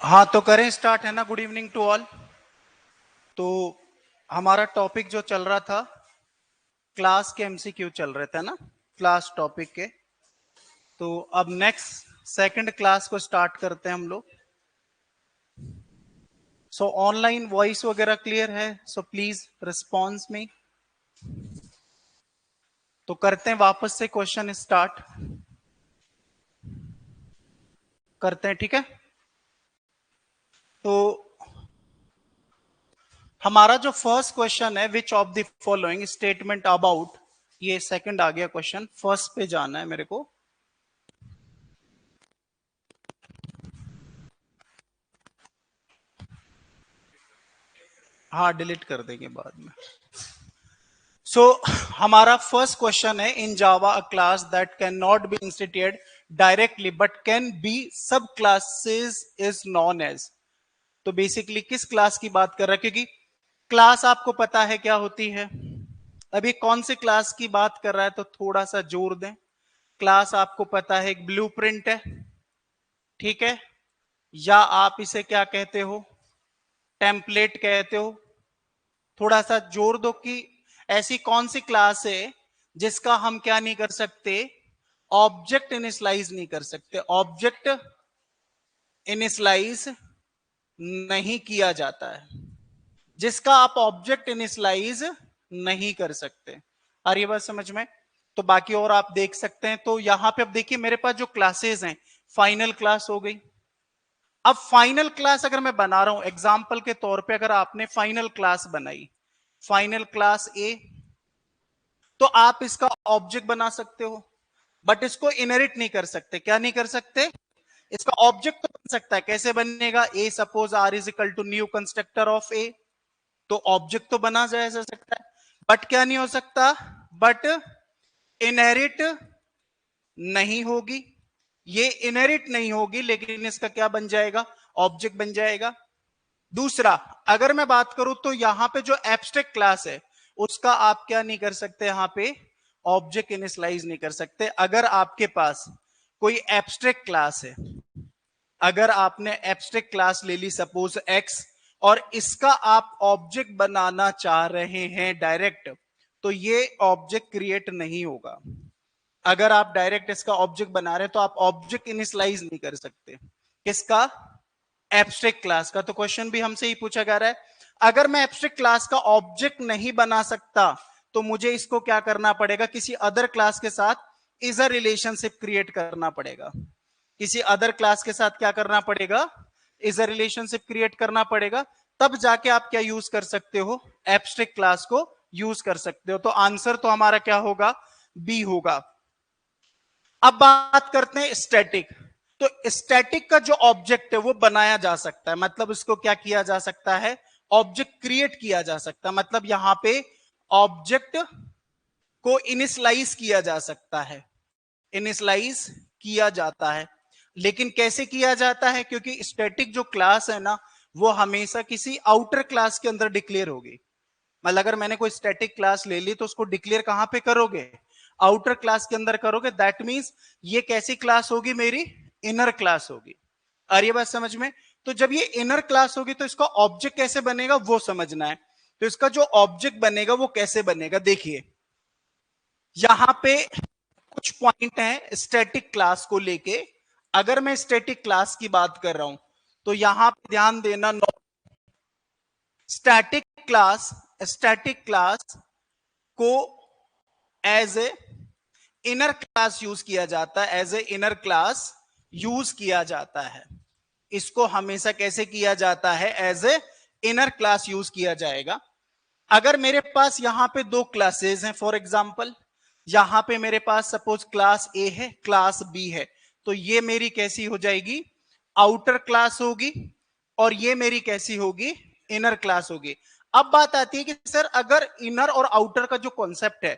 हाँ तो करें स्टार्ट, है ना। Good evening to all. तो हमारा टॉपिक जो चल रहा था, क्लास के एमसीक्यू चल रहे थे ना, क्लास टॉपिक के। तो अब नेक्स्ट सेकंड क्लास को स्टार्ट करते हैं हम लोग। सो ऑनलाइन वॉइस वगैरह क्लियर है? सो प्लीज रिस्पॉन्स में। तो करते हैं वापस से क्वेश्चन स्टार्ट करते हैं, ठीक है। तो हमारा जो फर्स्ट क्वेश्चन है, which of the following statement about, ये सेकंड आ गया क्वेश्चन, फर्स्ट पे जाना है मेरे को। हाँ डिलीट कर देंगे बाद में। सो हमारा फर्स्ट क्वेश्चन है, in Java a class that can not be instituted directly but can be sub classes is known as. तो बेसिकली किस क्लास की बात कर रहा है, क्योंकि क्लास आपको पता है क्या होती है। अभी कौन सी क्लास की बात कर रहा है, तो थोड़ा सा जोर दें। क्लास आपको पता है एक ब्लूप्रिंट है, ठीक है, या आप इसे क्या कहते हो, टेम्पलेट कहते हो। थोड़ा सा जोर दो कि ऐसी कौन सी क्लास है जिसका हम क्या नहीं कर सकते, ऑब्जेक्ट इनिशियलाइज नहीं कर सकते, ऑब्जेक्ट इनिशियलाइज नहीं किया जाता है, जिसका आप ऑब्जेक्ट इनिशियलाइज नहीं कर सकते। आ रही है बात समझ में? तो बाकी और आप देख सकते हैं। तो यहां पे अब देखिए मेरे पास जो क्लासेस हैं, फाइनल क्लास हो गई। अब फाइनल क्लास अगर मैं बना रहा हूं एग्जाम्पल के तौर पे, अगर आपने फाइनल क्लास बनाई, फाइनल क्लास ए, तो आप इसका ऑब्जेक्ट बना सकते हो, बट इसको इनहेरिट नहीं कर सकते। क्या नहीं कर सकते? इसका ऑब्जेक्ट तो बन सकता है। कैसे बनेगा? A suppose R is equal to new constructor of A, तो ऑब्जेक्ट तो बना जा सकता है, बट क्या नहीं हो सकता, बट इनहेरिट नहीं होगी। ये इनहेरिट नहीं होगी, लेकिन इसका क्या बन जाएगा, ऑब्जेक्ट बन जाएगा। दूसरा, अगर मैं बात करूं तो यहां पे जो एब्स्ट्रैक्ट क्लास है, उसका आप क्या नहीं कर सकते, यहां पे ऑब्जेक्ट इनिशियलाइज नहीं कर सकते। अगर आपके पास कोई एब्स्ट्रैक्ट क्लास है, अगर आपने एब्स्ट्रैक्ट क्लास ले ली सपोज एक्स, और इसका आप ऑब्जेक्ट बनाना चाह रहे हैं डायरेक्ट, तो ये ऑब्जेक्ट क्रिएट नहीं होगा। अगर आप डायरेक्ट इसका ऑब्जेक्ट बना रहे हैं तो आप ऑब्जेक्ट इनिशियलाइज नहीं कर सकते। किसका? एब्स्ट्रैक्ट क्लास का। तो क्वेश्चन भी हमसे ही पूछा जा रहा है, अगर मैं एब्स्ट्रैक्ट क्लास का ऑब्जेक्ट नहीं बना सकता, तो मुझे इसको क्या करना पड़ेगा, किसी अदर क्लास के साथ इज अ रिलेशनशिप क्रिएट करना पड़ेगा। किसी अदर क्लास के साथ क्या करना पड़ेगा, इज अ रिलेशनशिप क्रिएट करना पड़ेगा। तब जाके आप क्या यूज कर सकते हो, एब्स्ट्रैक्ट क्लास को यूज कर सकते हो। तो आंसर तो हमारा क्या होगा, बी होगा। अब बात करते हैं स्टैटिक। तो स्टैटिक का जो ऑब्जेक्ट है वो बनाया जा सकता है, मतलब उसको क्या किया जा सकता है, ऑब्जेक्ट क्रिएट किया जा सकता है। मतलब यहां पे ऑब्जेक्ट को इनिशियलाइज किया जा सकता है, इनिशियलाइज किया जाता है। लेकिन कैसे किया जाता है, क्योंकि स्टैटिक जो क्लास है ना, वो हमेशा किसी आउटर क्लास के अंदर डिक्लेयर होगी। मतलब अगर मैंने कोई स्टैटिक क्लास ले ली तो उसको डिक्लेयर कहां पे करोगे, आउटर क्लास के अंदर करोगे। दैट मींस ये कैसी क्लास होगी, मेरी इनर क्लास होगी। आ रही है बात समझ में? तो जब ये इनर क्लास होगी तो इसका ऑब्जेक्ट कैसे बनेगा वो समझना है। तो इसका जो ऑब्जेक्ट बनेगा वो कैसे बनेगा, देखिए यहां पे कुछ पॉइंट हैं स्टैटिक क्लास को लेके। अगर मैं स्टैटिक क्लास की बात कर रहा हूं तो यहां पे ध्यान देना, स्टैटिक क्लास, स्टैटिक क्लास को as a inner class use किया जाता है, as a inner class use किया जाता है। इसको हमेशा कैसे किया जाता है, as a inner class use किया जाएगा। अगर मेरे पास यहां पे दो क्लासेस हैं, फॉर एग्जांपल यहां पे मेरे पास सपोज क्लास ए है, क्लास बी है, तो ये मेरी कैसी हो जाएगी, आउटर क्लास होगी, और ये मेरी कैसी होगी, इनर क्लास होगी। अब बात आती है कि सर अगर इनर और आउटर का जो कॉन्सेप्ट है,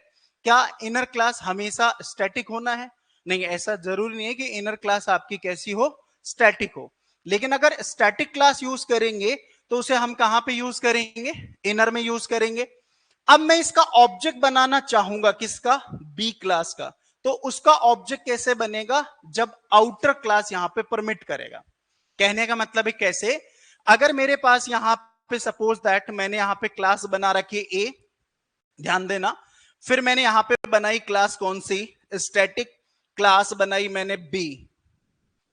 क्या इनर क्लास हमेशा स्टैटिक होना है? नहीं, ऐसा जरूरी नहीं है कि इनर क्लास आपकी कैसी हो, स्टैटिक हो। लेकिन अगर स्टैटिक क्लास यूज करेंगे तो उसे हम कहां पे यूज करेंगे, इनर में यूज करेंगे। अब मैं इसका ऑब्जेक्ट बनाना चाहूंगा, किसका, बी क्लास का, तो उसका ऑब्जेक्ट कैसे बनेगा, जब आउटर क्लास यहां पे परमिट करेगा। कहने का मतलब है कैसे, अगर मेरे पास यहां पे सपोज दैट मैंने यहां पे क्लास बना रखी ए, ध्यान देना, फिर मैंने यहां पे बनाई क्लास कौन सी, स्टैटिक क्लास बनाई मैंने बी,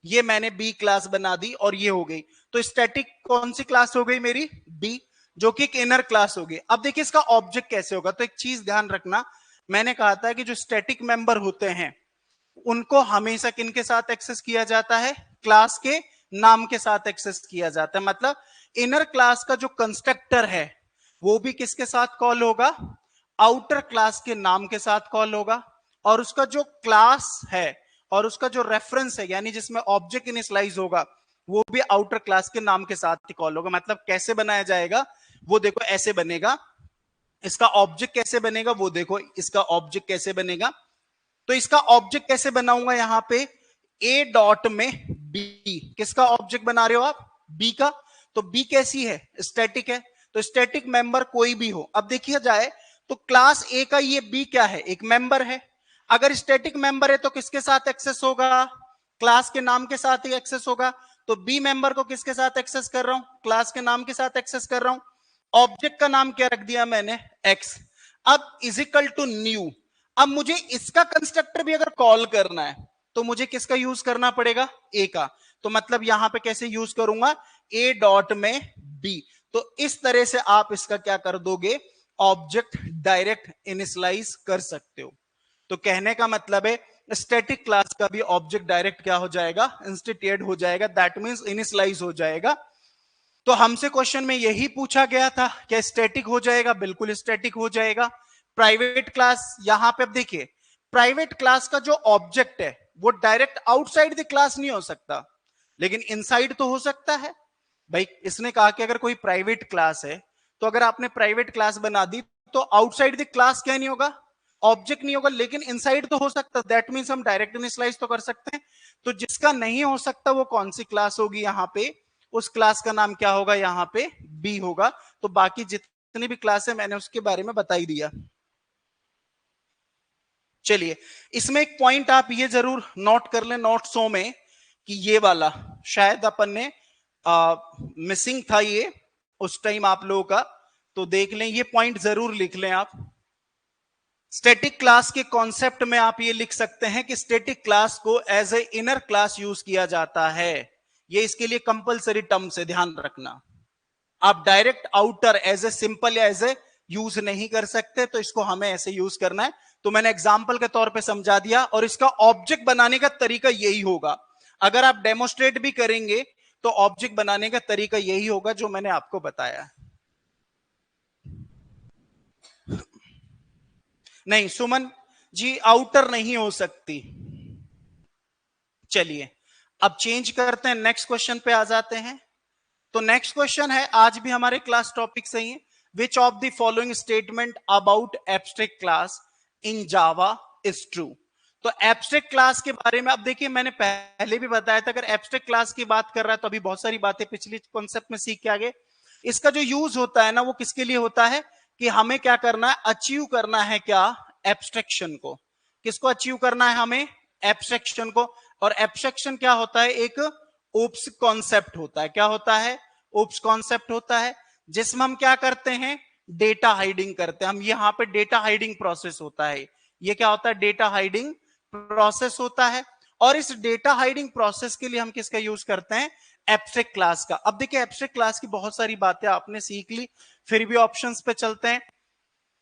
ये मैंने बी क्लास बना दी और ये हो गई, तो स्टैटिक कौन सी क्लास हो गई मेरी, बी, जो कि एक इनर क्लास होगी। अब देखिए इसका ऑब्जेक्ट कैसे होगा, तो एक चीज ध्यान रखना, मैंने कहा था कि जो स्टैटिक मेंबर होते हैं उनको हमेशा किनके साथ एक्सेस किया जाता है, क्लास के नाम के साथ एक्सेस किया जाता है। मतलब इनर क्लास का जो कंस्ट्रक्टर है वो भी किसके साथ कॉल होगा, आउटर क्लास के नाम के साथ कॉल होगा, और उसका जो क्लास है और उसका जो रेफरेंस है यानी जिसमें ऑब्जेक्ट इनिशियलाइज होगा वो भी आउटर क्लास के नाम के साथ ही कॉल होगा। मतलब कैसे बनाया जाएगा वो देखो ऐसे बनेगा, इसका ऑब्जेक्ट कैसे बनेगा वो देखो, इसका ऑब्जेक्ट कैसे बनेगा, तो इसका ऑब्जेक्ट कैसे बनाऊंगा यहां पे, ए डॉट में बी, किसका ऑब्जेक्ट बना रहे हो आप, बी का, तो बी कैसी है, स्टैटिक है, तो स्टैटिक मेंबर कोई भी हो। अब देखिए जाए तो क्लास ए का ये बी क्या है, एक मेंबर है, अगर स्टैटिक मेंबर है तो किसके साथ एक्सेस होगा, क्लास के नाम के साथ ही एक्सेस होगा, तो बी मेंबर को किसके साथ एक्सेस कर रहा हूं, क्लास के नाम के साथ एक्सेस कर रहा हूं, ऑब्जेक्ट का नाम क्या रख दिया मैंने, एक्स, अब इजिकल टू न्यू, अब मुझे इसका कंस्ट्रक्टर भी अगर कॉल करना है तो मुझे किसका यूज करना पड़ेगा, ए का, तो मतलब यहां पे कैसे यूज करूंगा, ए डॉट में बी, तो इस तरह से आप इसका क्या कर दोगे, ऑब्जेक्ट डायरेक्ट इनिशियलाइज कर सकते हो। तो कहने का मतलब है स्टैटिक क्लास का भी ऑब्जेक्ट डायरेक्ट क्या हो जाएगा, इंस्टिट्यूट हो जाएगा, दैट मींस इनिशियलाइज हो जाएगा। तो हमसे क्वेश्चन में यही पूछा गया था, क्या स्टैटिक हो जाएगा, बिल्कुल स्टैटिक हो जाएगा। प्राइवेट क्लास, यहां पे अब देखिए प्राइवेट क्लास का जो ऑब्जेक्ट है वो डायरेक्ट आउटसाइड द क्लास नहीं हो सकता, लेकिन इनसाइड तो हो सकता है। भाई इसने कहा कि अगर कोई प्राइवेट क्लास है तो अगर आपने प्राइवेट क्लास बना दी तो आउटसाइड द क्लास क्या नहीं होगा, ऑब्जेक्ट नहीं होगा, लेकिन इनसाइड तो हो सकता, दैट मींस हम डायरेक्ट इनिशियलाइज तो कर सकते हैं। तो जिसका नहीं हो सकता वो कौन सी क्लास होगी, यहां पे उस क्लास का नाम क्या होगा, यहां पे बी होगा। तो बाकी जितनी भी क्लास है मैंने उसके बारे में बता ही दिया। चलिए इसमें एक पॉइंट आप ये जरूर नोट कर लें नोट्सों में कि ये वाला शायद अपन ने मिसिंग था ये उस टाइम आप लोगों का, तो देख लें, ये पॉइंट जरूर लिख लें आप। स्टैटिक क्लास के कॉन्सेप्ट में आप ये लिख सकते हैं कि स्टैटिक क्लास को as a inner class use किया जाता है, ये इसके लिए कंपलसरी टर्म से ध्यान रखना। आप direct outer as a simple या एज ए यूज नहीं कर सकते, तो इसको हमें ऐसे यूज करना है। तो मैंने एग्जांपल के तौर पे समझा दिया, और इसका ऑब्जेक्ट बनाने का तरीका यही होगा। अगर आप डेमोस्ट्रेट भी करेंगे तो ऑब्जेक्ट बनाने का तरीका यही होगा जो मैंने आपको बताया। नहीं सुमन जी, आउटर नहीं हो सकती। चलिए अब चेंज करते हैं, नेक्स्ट क्वेश्चन पे आ जाते हैं। तो नेक्स्ट क्वेश्चन है, आज भी हमारे क्लास टॉपिक सही है, which of the following statement about abstract class in Java is true. तो एब्स्ट्रैक्ट क्लास के बारे में अब देखिए मैंने पहले भी बताया था, अगर एब्स्ट्रैक्ट क्लास की बात कर रहा है तो अभी बहुत सारी बातें पिछली कॉन्सेप्ट में सीख के आगे। इसका जो यूज होता है ना वो किसके लिए होता है, कि हमें क्या करना है, अचीव करना है क्या, एब्स्ट्रैक्शन को। किसको अचीव करना है हमें, एब्स्ट्रैक्शन को। और एब्स्ट्रैक्शन क्या होता है, एक ओप्स कॉन्सेप्ट होता है। क्या होता है, ओप्स कॉन्सेप्ट होता है, जिसमें हम क्या करते हैं, डेटा हाइडिंग करते हैं। हम यहां पे डेटा हाइडिंग प्रोसेस होता है, ये क्या होता है, डेटा हाइडिंग प्रोसेस होता है। और इस डेटा हाइडिंग प्रोसेस के लिए हम किसका यूज करते हैं, एब्स्ट्रैक्ट क्लास का। अब देखिए एब्स्ट्रैक्ट क्लास की बहुत सारी बातें आपने सीख ली, फिर भी ऑप्शंस पे चलते हैं।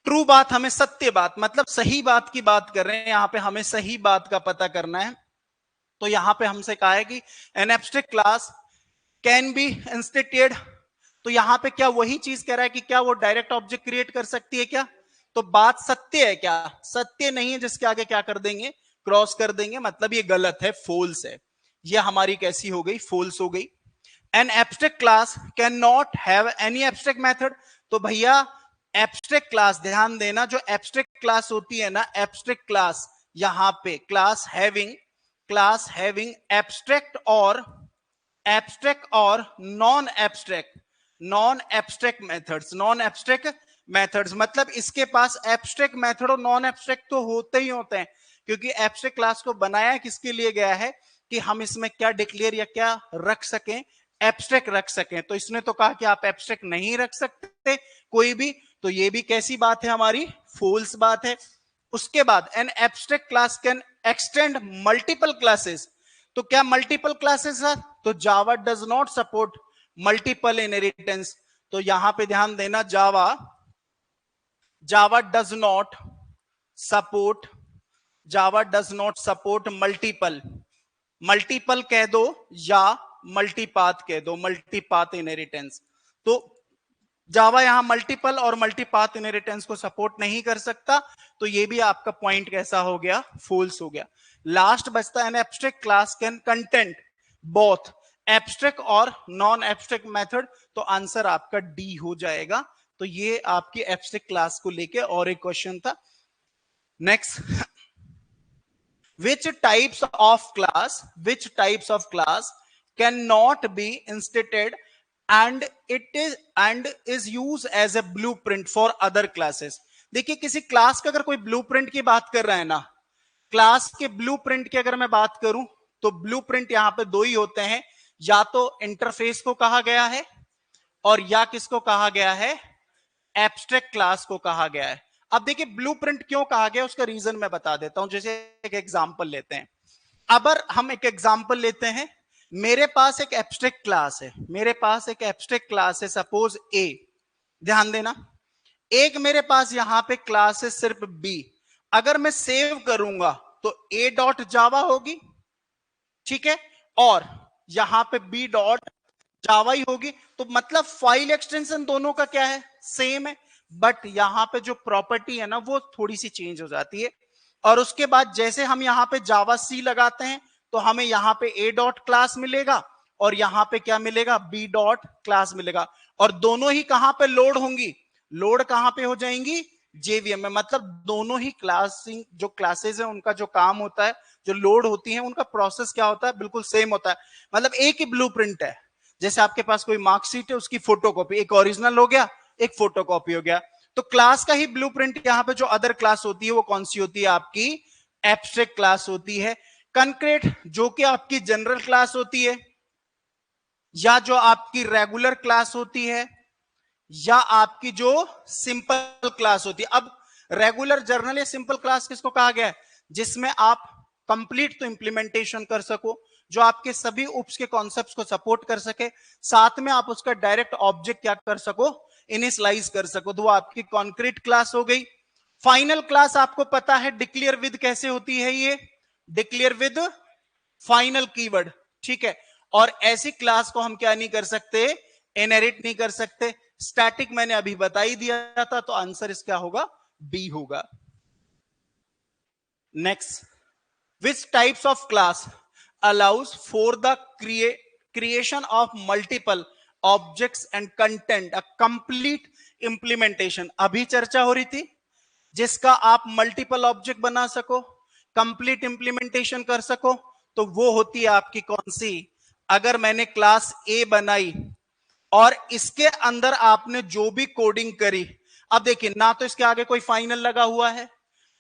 ट्रू बात, हमें सत्य बात मतलब सही बात की बात कर रहे हैं, यहां पे हमें सही बात का पता करना है। तो यहां पे हमसे कहा है कि N abstract class can B instituted, तो यहां पे क्या वही चीज कह रहा है कि क्या वो डायरेक्ट ऑब्जेक्ट क्रिएट कर सकती है क्या, तो बात सत्य है क्या, सत्य नहीं है, जिसके आगे क्या कर देंगे, क्रॉस कर देंगे, मतलब ये गलत है, फोल्स है। ये हमारी कैसी हो गई, फोल्स हो गई। N abstract class can not have any abstract method, तो भैया एब्स्ट्रैक्ट क्लास ध्यान देना, जो एब्स्ट्रैक्ट क्लास होती है ना, एब्स्ट्रैक्ट क्लास यहां पे क्लास हैविंग एब्स्ट्रैक्ट और नॉन एब्स्ट्रैक्ट मेथड्स, मतलब इसके पास एब्स्ट्रैक्ट मेथड और नॉन एब्स्ट्रैक्ट तो होते ही होते हैं, क्योंकि एब्स्ट्रैक्ट क्लास को बनाया किसके लिए गया है, कि हम इसमें क्या डिक्लेयर या क्या रख सकें, एब्स्ट्रैक्ट रख सकें। तो इसने तो कहा कि आप एब्स्ट्रैक्ट नहीं रख सकते कोई भी, तो ये भी कैसी बात है हमारी, फॉल्स बात है। उसके बाद an abstract class can extend multiple classes, तो क्या मल्टीपल क्लासेस है, तो Java does not support multiple inheritance. तो यहां पे ध्यान देना, Java does not support, Java does not support multiple, multiple कह दो या मल्टीपाथ कह दो, मल्टीपाथ इनहेरिटेंस। तो जावा यहां मल्टीपल और मल्टीपाथ इनहेरिटेंस को सपोर्ट नहीं कर सकता, तो ये भी आपका पॉइंट कैसा हो गया, फॉल्स हो गया। लास्ट बचता है N abstract class can content both abstract और नॉन एब्स्ट्रैक्ट मेथड, तो आंसर आपका डी हो जाएगा। तो ये आपकी एब्स्ट्रैक्ट क्लास को लेके और एक क्वेश्चन था। Next, which types of class cannot be instituted and is used as a blueprint for other classes। देखिए किसी क्लास का अगर कोई ब्लूप्रिंट की बात कर रहा है ना, क्लास के ब्लूप्रिंट की अगर मैं बात करूं तो ब्लूप्रिंट यहां पे दो ही होते हैं, या तो इंटरफेस को कहा गया है और या किसको कहा गया है, एब्स्ट्रैक्ट क्लास को कहा गया है। अब देखिए ब्लूप्रिंट क्यों कहा गया, उसका रीजन मैं बता देता हूं। जैसे एक एग्जांपल लेते हैं, अगर हम एक एग्जांपल लेते हैं, मेरे पास एक एब्स्ट्रैक्ट क्लास है, मेरे पास एक एब्स्ट्रैक्ट क्लास है सपोज ए, ध्यान देना, एक मेरे पास यहां पे क्लास है सिर्फ बी। अगर मैं सेव करूंगा तो ए डॉट जावा होगी, ठीक है, और यहां पे बी डॉट जावा ही होगी। तो मतलब फाइल एक्सटेंशन दोनों का क्या है, सेम है, बट यहां पे जो प्रॉपर्टी है ना वो थोड़ी सी चेंज हो जाती है। और उसके बाद जैसे हम यहां पे जावा सी लगाते हैं तो हमें यहां पे ए डॉट क्लास मिलेगा और यहां पे क्या मिलेगा, बी डॉट क्लास मिलेगा। और दोनों ही कहां पे लोड होंगी, लोड कहां पे हो जाएंगी, जेवीएम में। मतलब दोनों ही क्लासिंग जो क्लासेस है उनका जो काम होता है, जो लोड होती है, उनका प्रोसेस क्या होता है, बिल्कुल सेम होता है। मतलब एक ही ब्लूप्रिंट है। जैसे आपके पास कोई मार्कशीट है, उसकी फोटोकॉपी, एक ओरिजिनल हो गया, एक फोटोकॉपी हो गया। तो क्लास का ही ब्लूप्रिंट यहां पे जो अदर क्लास होती है वो कौन सी होती है, आपकी एब्स्ट्रैक्ट क्लास होती है। कंक्रीट जो कि आपकी जनरल क्लास होती है, या जो आपकी रेगुलर क्लास होती है, या आपकी जो सिंपल क्लास होती है। अब रेगुलर, जर्नल या सिंपल क्लास किसको कहा गया है, जिसमें आप कंप्लीट तो इंप्लीमेंटेशन कर सको, जो आपके सभी उप्स के कॉन्सेप्ट्स को सपोर्ट कर सके, साथ में आप उसका डायरेक्ट ऑब्जेक्ट क्या कर सको, इनिशियलाइज कर सको, तो वो आपकी कॉन्क्रीट क्लास हो गई। फाइनल क्लास आपको पता है डिक्लेयर विद कैसे होती है, ये डिक्लेयर विद फाइनल कीवर्ड, ठीक है। और ऐसी क्लास को हम क्या नहीं कर सकते, इनहेरिट नहीं कर सकते। स्टैटिक मैंने अभी बता ही दिया था, तो आंसर इसका होगा बी होगा। Next, which types of class allows for the creation of multiple objects and content a complete implementation. अभी चर्चा हो रही थी, जिसका आप मल्टीपल ऑब्जेक्ट बना सको, कंप्लीट इंप्लीमेंटेशन कर सको, तो वो होती है आपकी कौन सी, अगर मैंने क्लास ए बनाई और इसके अंदर आपने जो भी कोडिंग करी, अब देखिए ना तो इसके आगे कोई फाइनल लगा हुआ है,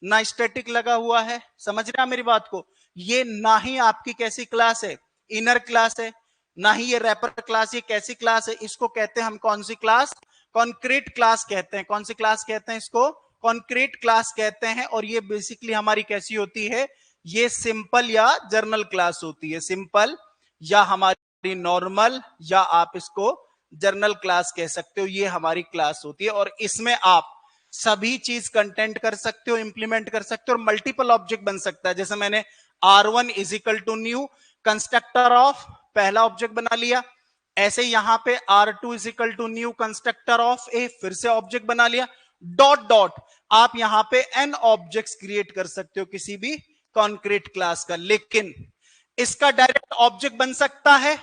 ना स्टैटिक लगा हुआ है, समझ रहे हैं मेरी बात को, ये ना ही आपकी कैसी क्लास है, इनर क्लास है, ना ही ये रैपर क्लास, ये कैसी क्लास है, इसको कहते हैं हम कौन सी क्लास, कॉन्क्रीट क्लास कहते हैं। कौन सी क्लास कहते हैं इसको, कॉन्क्रीट क्लास कहते हैं। और ये बेसिकली हमारी कैसी होती है, ये सिंपल या जर्नल क्लास होती है, सिंपल या हमारी नॉर्मल, या आप इसको जर्नल क्लास कह सकते हो, ये हमारी क्लास होती है। और इसमें आप सभी चीज कंटेंट कर सकते हो, इंप्लीमेंट कर सकते हो, और मल्टीपल ऑब्जेक्ट बन सकता है। जैसे मैंने R1 is equal to new constructor of पहला ऑब्जेक्ट बना लिया, ऐसे यहां पे R2 is equal to new constructor of A, फिर से ऑब्जेक्ट बना लिया, डॉट डॉट आप यहां पे n ऑब्जेक्ट्स क्रिएट कर सकते हो किसी भी कॉन्क्रीट क्लास का। लेकिन इसका डायरेक्ट ऑब्जेक्ट बन सकता है,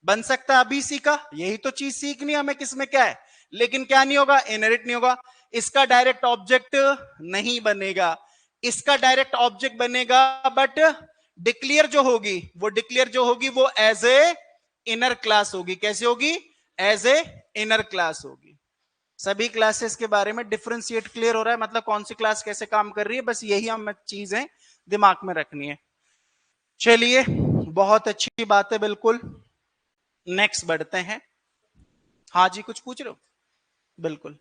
बन सकता है अभी सीखा, यही तो चीज सीखनी हमें, किसमें क्या है, लेकिन क्या नहीं होगा, इनहेरिट नहीं होगा। इसका डायरेक्ट ऑब्जेक्ट नहीं बनेगा, इसका डायरेक्ट ऑब्जेक्ट बनेगा, बट डिक्लेयर जो होगी, वो डिक्लेयर जो होगी वो एज ए इनर क्लास होगी। कैसे होगी, एज ए इनर क्लास होगी। सभी क्लासेस के बारे में डिफरेंशिएट क्लियर हो रहा है, मतलब कौन सी क्लास कैसे काम कर रही है, बस यही हमें चीजें दिमाग में रखनी है। चलिए बहुत अच्छी बात है, बिल्कुल। नेक्स्ट बढ़ते हैं। हाँ जी, कुछ पूछ रहे हो? बिल्कुल।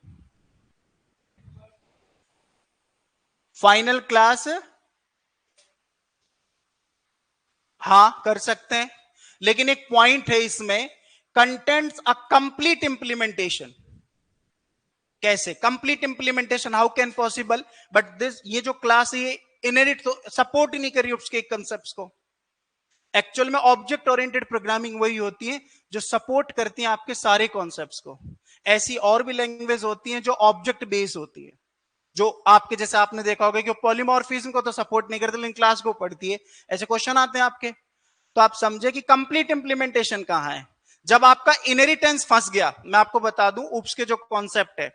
फाइनल क्लास, हाँ कर सकते हैं, लेकिन एक पॉइंट है इसमें, कंटेंट्स अ कंप्लीट इंप्लीमेंटेशन। कैसे complete implementation, how can possible? But this, ये जो क्लास है ये इनहेरिट तो सपोर्ट ही नहीं कर रही उसके कंसेप्ट्स को। एक्चुअल में ऑब्जेक्ट ओरिएंटेड प्रोग्रामिंग वही होती है जो सपोर्ट करती है आपके सारे कॉन्सेप्ट्स को। ऐसी और भी लैंग्वेज होती हैं जो ऑब्जेक्ट बेस होती है, जो आपके जैसे आपने देखा होगा कि पॉलीमॉर्फिज्म को तो सपोर्ट नहीं करती लेकिन क्लास को पढ़ती है। ऐसे क्वेश्चन आते हैं आपके। तो आप समझे कि कंप्लीट इंप्लीमेंटेशन कहां है। जब आपका इनहेरिटेंस फंस गया, मैं आपको बता दूं उप्स के जो कॉन्सेप्ट है,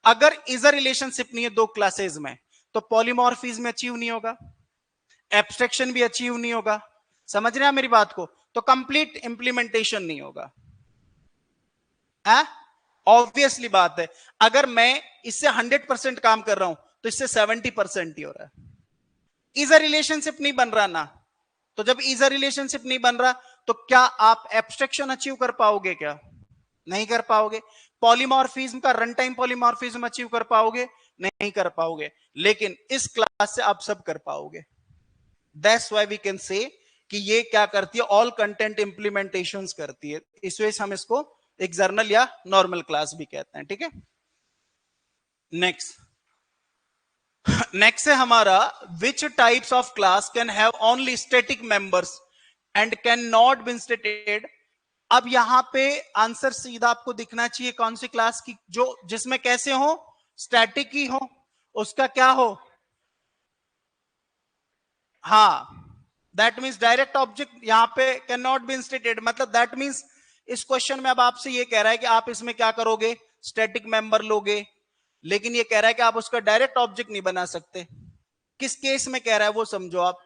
अगर इज अ रिलेशनशिप नहीं है दो क्लासेस में, तो पॉलीमॉर्फिज्म अचीव नहीं होगा, एब्स्ट्रैक्शन भी अचीव नहीं होगा। समझ रहे हैं मेरी बात को? तो कंप्लीट इंप्लीमेंटेशन नहीं होगा। है ऑब्वियसली बात है, अगर मैं इससे 100% काम कर रहा हूं तो इससे 70% ही हो रहा है। इज अ रिलेशनशिप नहीं बन रहा ना, तो जब इज अ रिलेशनशिप नहीं बन रहा तो क्या आप एब्स्ट्रैक्शन अचीव कर पाओगे? क्या नहीं कर पाओगे। पॉलीमॉर्फिज्म का रन टाइम पॉलीमॉर्फिज्म अचीव कर पाओगे? नहीं कर पाओगे। लेकिन इस क्लास से आप सब कर पाओगे। That's why we can say कि ये क्या करती है, ऑल कंटेंट इंप्लीमेंटेशन करती है। इस वजह से हम इसको एक जर्नल या नॉर्मल क्लास भी कहते हैं। ठीक है, नेक्स्ट। नेक्स्ट है हमारा, विच types of class can have only static members and can not be stated. अब यहां पे आंसर सीधा आपको दिखना चाहिए, कौन सी क्लास की जो जिसमें कैसे हो, स्टैटिक ही हो, उसका क्या हो। हाँ, दैट मीन्स डायरेक्ट ऑब्जेक्ट यहां पे कैन नॉट बी इंस्टेटेड, मतलब दैट मीन्स इस क्वेश्चन में अब आपसे ये कह रहा है कि आप इसमें क्या करोगे, स्टैटिक मेंबर लोगे, लेकिन ये कह रहा है कि आप उसका डायरेक्ट ऑब्जेक्ट नहीं बना सकते। किस केस में कह रहा है वो समझो आप,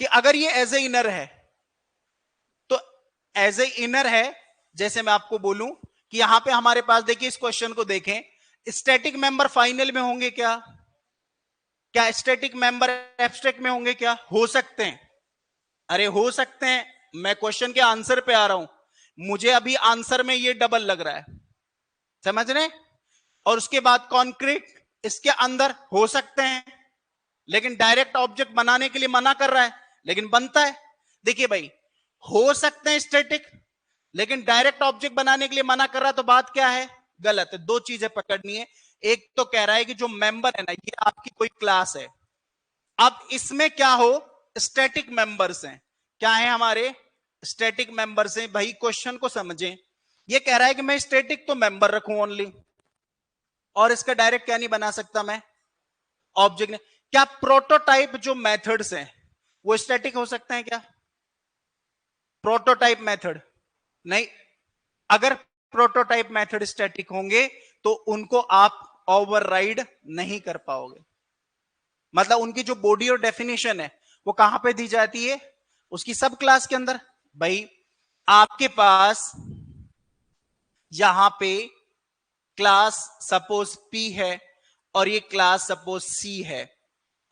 कि अगर ये एज ए इनर है, तो एज ए इनर है, जैसे मैं आपको बोलूं कि यहां पे हमारे पास देखिए, इस क्वेश्चन को देखें, स्टैटिक मेंबर फाइनल में होंगे क्या? क्या स्टैटिक मेंबर एब्स्ट्रैक्ट में होंगे? क्या हो सकते हैं? अरे हो सकते हैं, मैं क्वेश्चन के आंसर पे आ रहा हूं। मुझे अभी आंसर में ये डबल लग रहा है, समझ रहे? और उसके बाद कॉन्क्रीट इसके अंदर हो सकते हैं, लेकिन डायरेक्ट ऑब्जेक्ट बनाने के लिए मना कर रहा है, लेकिन बनता है। देखिए भाई, हो सकते हैं स्टैटिक, लेकिन डायरेक्ट ऑब्जेक्ट बनाने के लिए मना कर रहा है, तो बात क्या है? गलत है। दो चीजें पकड़नी है। एक तो कह रहा है कि जो मेंबर है ना, ये आपकी कोई क्लास है। अब इसमें क्या हो, स्टैटिक मेंबर्स हैं। क्या है हमारे? स्टैटिक मेंबर्स हैं। भाई क्वेश्चन को समझें, ये कह रहा है कि मैं स्टैटिक तो मेंबर रखूं ओनली, और इसका डायरेक्ट क्या नहीं बना सकता मैं, ऑब्जेक्ट ने। क्या प्रोटोटाइप जो मेथड्स हैं वो स्टैटिक हो सकते हैं क्या? प्रोटोटाइप मेथड नहीं। अगर प्रोटोटाइप मेथड स्टैटिक होंगे तो उनको आप ओवरराइड नहीं कर पाओगे। मतलब उनकी जो बॉडी और डेफिनेशन है वो कहां पे दी जाती है? उसकी सब क्लास के अंदर। भाई आपके पास यहां पे क्लास सपोज P है और ये क्लास सपोज C है,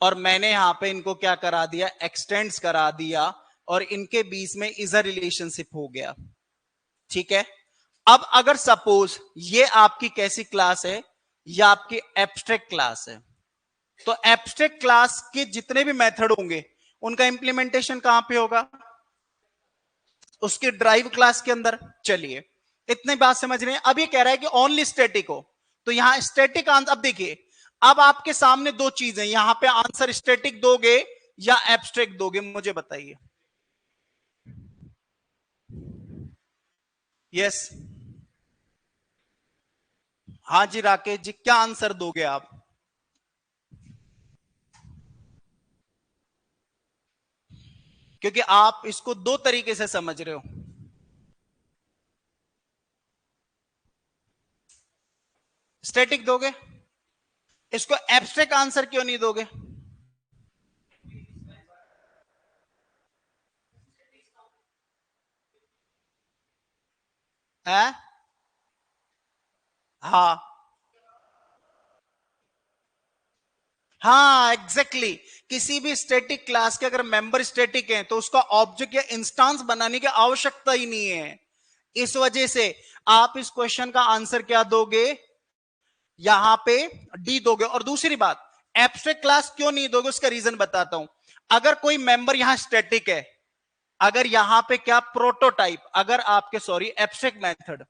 और मैंने यहां पे इनको क्या करा दिया, एक्सटेंड्स करा दिया, और इनके बीच में इज अ रिलेशनशिप हो गया। ठीक है, अब अगर सपोज ये आपकी कैसी क्लास है, या आपकी एब्स्ट्रैक्ट क्लास है, तो एब्स्ट्रैक्ट क्लास के जितने भी मेथड होंगे उनका इंप्लीमेंटेशन कहां पे होगा? उसके ड्राइव क्लास के अंदर। चलिए, इतनी बात समझ रहे हैं। अब ये कह रहा है कि ओनली स्टैटिक हो, तो यहां स्टैटिक आंसर, अब देखिए, अब आपके सामने दो चीजें, यहां पे आंसर स्टैटिक दोगे या एब्स्ट्रैक्ट दोगे, मुझे बताइए। यस, हाँ जी राकेश जी, क्या आंसर दोगे आप? क्योंकि आप इसको दो तरीके से समझ रहे हो। स्टैटिक दोगे, इसको एब्स्ट्रैक्ट आंसर क्यों नहीं दोगे? है? हाँ, हाँ एग्जैक्टली किसी भी स्टैटिक क्लास के अगर मेंबर स्टैटिक हैं तो उसका ऑब्जेक्ट या इंस्टेंस बनाने की आवश्यकता ही नहीं है। इस वजह से आप इस क्वेश्चन का आंसर क्या दोगे, यहां पे डी दोगे। और दूसरी बात, एब्स्ट्रैक्ट क्लास क्यों नहीं दोगे उसका रीजन बताता हूं। अगर कोई मेंबर यहां स्टैटिक है, अगर यहां पे क्या प्रोटोटाइप, अगर आपके सॉरी एब्स्ट्रैक्ट मेथड,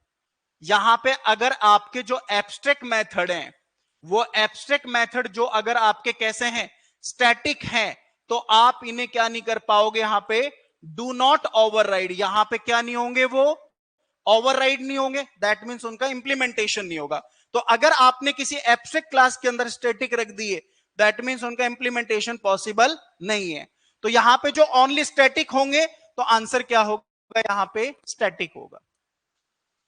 यहां पे अगर आपके जो एब्स्ट्रैक्ट मेथड हैं वो एब्स्ट्रैक्ट मेथड जो अगर आपके कैसे हैं, स्टैटिक हैं, तो आप इन्हें क्या नहीं कर पाओगे, यहां पे डू नॉट ओवरराइड, यहां पे क्या नहीं होंगे, वो ओवरराइड नहीं होंगे, दैट मींस उनका इंप्लीमेंटेशन नहीं होगा। तो अगर आपने किसी एब्स्ट्रैक्ट क्लास के अंदर स्टैटिक रख दिए, दैट मींस उनका इंप्लीमेंटेशन पॉसिबल नहीं है। तो यहां पे जो ओनली स्टैटिक होंगे तो आंसर क्या होगा, यहां पे स्टैटिक होगा।